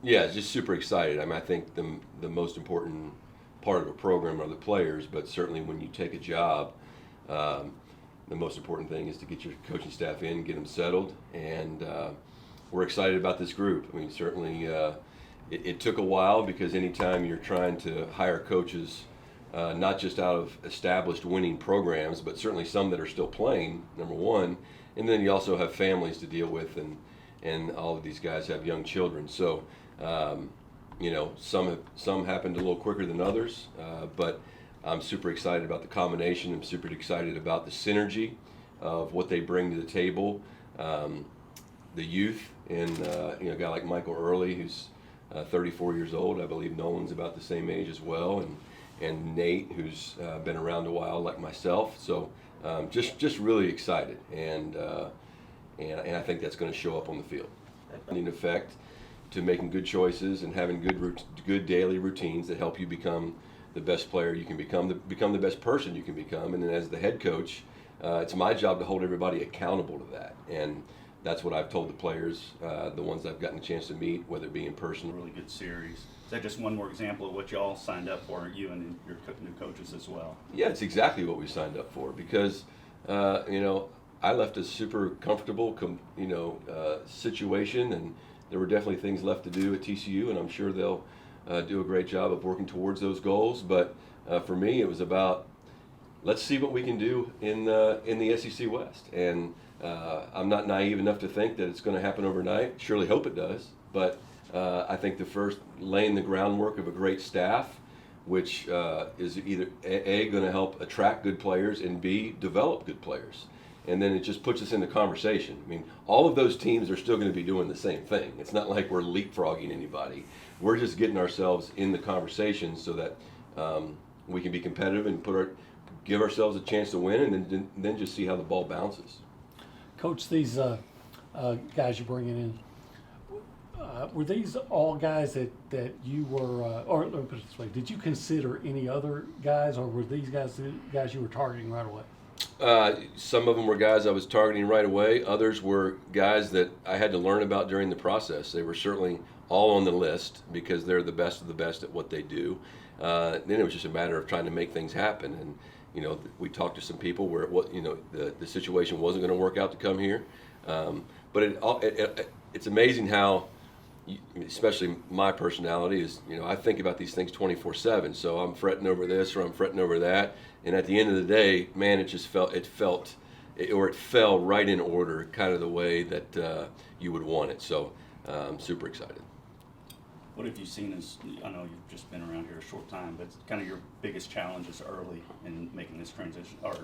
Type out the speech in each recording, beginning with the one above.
Yeah, just super excited. I mean, I think the most important part of a program are the players, but certainly when you take a job, um, the most important thing is to get your coaching staff in, get them settled, and we're excited about this group. I mean, certainly it took a while because anytime you're trying to hire coaches, not just out of established winning programs, but certainly some that are still playing, number one, and then you also have families to deal with, and all of these guys have young children. So, some happened a little quicker than others, but I'm super excited about the combination. I'm super excited about the synergy of what they bring to the table. The youth, and a guy like Michael Early, who's 34 years old. I believe Nolan's about the same age as well, and Nate, who's been around a while, like myself. So just really excited, and I think that's going to show up on the field. In effect, to making good choices and having good daily routines that help you become the best player you can become the best person you can become. And then as the head coach, it's my job to hold everybody accountable to that. And that's what I've told the players, the ones I've gotten a chance to meet, whether it be in person. Really good series. Is that just one more example of what you all signed up for, you and your new coaches as well? Yeah, it's exactly what we signed up for because, I left a super comfortable, situation, and there were definitely things left to do at TCU, and I'm sure they'll do a great job of working towards those goals. But for me, it was about let's see what we can do in the SEC West, and I'm not naive enough to think that it's going to happen overnight. Surely hope it does, but I think the first laying the groundwork of a great staff, which is either A, going to help attract good players, and B, develop good players. And then it just puts us in the conversation. I mean, all of those teams are still going to be doing the same thing. It's not like we're leapfrogging anybody. We're just getting ourselves in the conversation so that we can be competitive and give ourselves a chance to win, and then just see how the ball bounces. Coach, these guys you're bringing in, were these all guys that you were, or let me put it this way, did you consider any other guys, or were these guys the guys you were targeting right away? Some of them were guys I was targeting right away. Others were guys that I had to learn about during the process. They were certainly all on the list because they're the best of the best at what they do. Then it was just a matter of trying to make things happen. And we talked to some people where the situation wasn't going to work out to come here. But it's amazing how, especially my personality is, I think about these things 24/7. So I'm fretting over this or I'm fretting over that, and at the end of the day, man, it fell right in order, kind of the way that you would want it. So I'm super excited. What have you seen as, I know you've just been around here a short time, but kind of your biggest challenges early in making this transition, or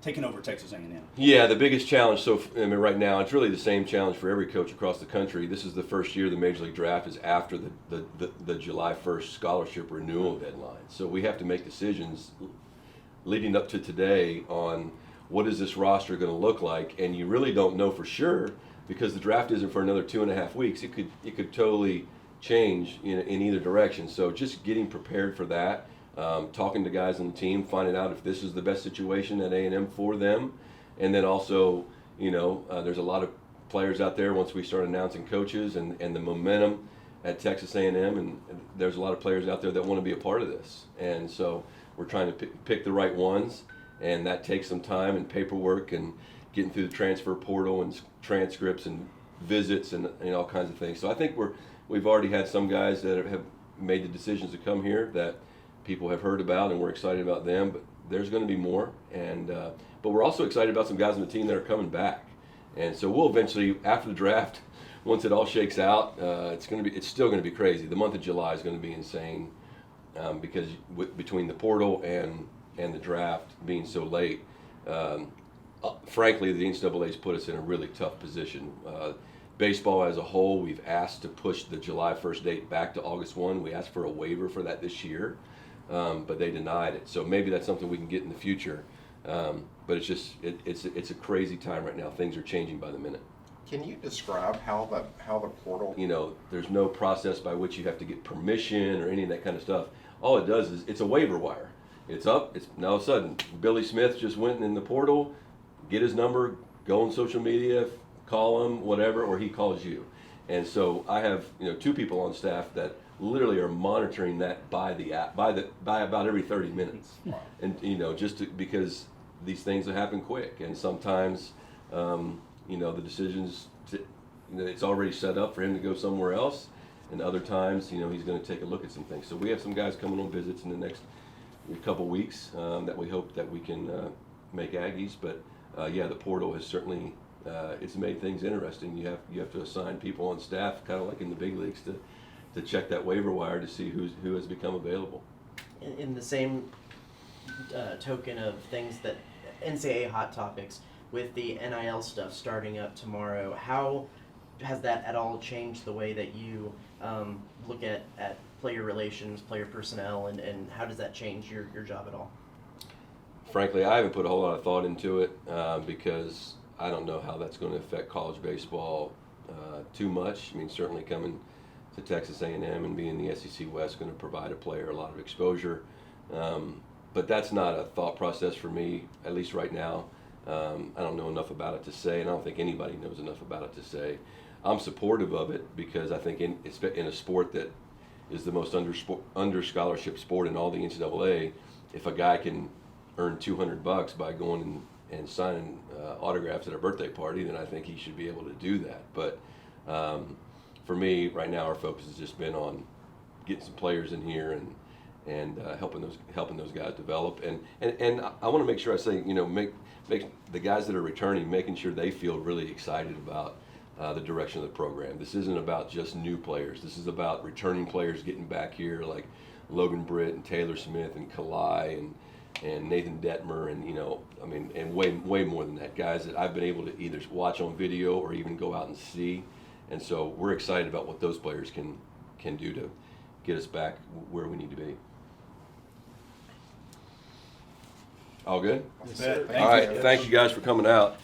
taking over Texas A&M? Yeah, the biggest challenge, right now, it's really the same challenge for every coach across the country. This is the first year the Major League Draft is after the July 1st scholarship renewal deadline. So we have to make decisions leading up to today on what is this roster going to look like, and you really don't know for sure because the draft isn't for another 2.5 weeks. It could totally change in either direction. So just getting prepared for that, talking to guys on the team, finding out if this is the best situation at A&M for them, and then also, there's a lot of players out there once we start announcing coaches and the momentum at Texas A&M, and there's a lot of players out there that want to be a part of this, and so we're trying to pick the right ones, and that takes some time and paperwork and getting through the transfer portal and transcripts and visits and all kinds of things. So I think we've already had some guys that have made the decisions to come here that people have heard about, and we're excited about them, but there's going to be more, and but we're also excited about some guys on the team that are coming back, and so we'll eventually, after the draft, once it all shakes out, it's still going to be crazy. The month of July is going to be insane because between the portal and the draft being so late, frankly, the NCAA's put us in a really tough position. Baseball as a whole, we've asked to push the July 1st date back to August 1. We asked for a waiver for that this year, but they denied it. So maybe that's something we can get in the future. But it's a crazy time right now. Things are changing by the minute. Can you describe how the portal? There's no process by which you have to get permission or any of that kind of stuff. All it does is it's a waiver wire. It's up. It's now all of a sudden Billy Smith just went in the portal, get his number, go on social media, call him, whatever, or he calls you. And so I have, 2 people on staff that literally are monitoring that by the app, by about every 30 minutes. Wow. And, because these things will happen quick, and sometimes, the decisions, it's already set up for him to go somewhere else, and other times, he's gonna take a look at some things. So we have some guys coming on visits in the next couple weeks, that we hope that we can, make Aggies, but, yeah, the portal has certainly, it's made things interesting. You have to assign people on staff, kind of like in the big leagues, to check that waiver wire to see who has become available. In the same token of things that NCAA hot topics, with the NIL stuff starting up tomorrow, how has that at all changed the way that you look at player relations, player personnel, and how does that change your job at all? Frankly, I haven't put a whole lot of thought into it because I don't know how that's going to affect college baseball too much. I mean, certainly coming to Texas A&M and being the SEC West going to provide a player a lot of exposure. But that's not a thought process for me, at least right now. I don't know enough about it to say, and I don't think anybody knows enough about it to say. I'm supportive of it because I think in a sport that is the most under scholarship sport in all the NCAA, if a guy can earn $200 by going and signing autographs at a birthday party, then I think he should be able to do that. But for me, right now, our focus has just been on getting some players in here and helping those guys develop. And I want to make sure I say, make the guys that are returning, making sure they feel really excited about the direction of the program. This isn't about just new players. This is about returning players getting back here, like Logan Britt and Taylor Smith and Kalai and Nathan Detmer, and and way more than that. Guys that I've been able to either watch on video or even go out and see. And so we're excited about what those players can do to get us back where we need to be. All good? Yes, sir. All right, thank you guys for coming out.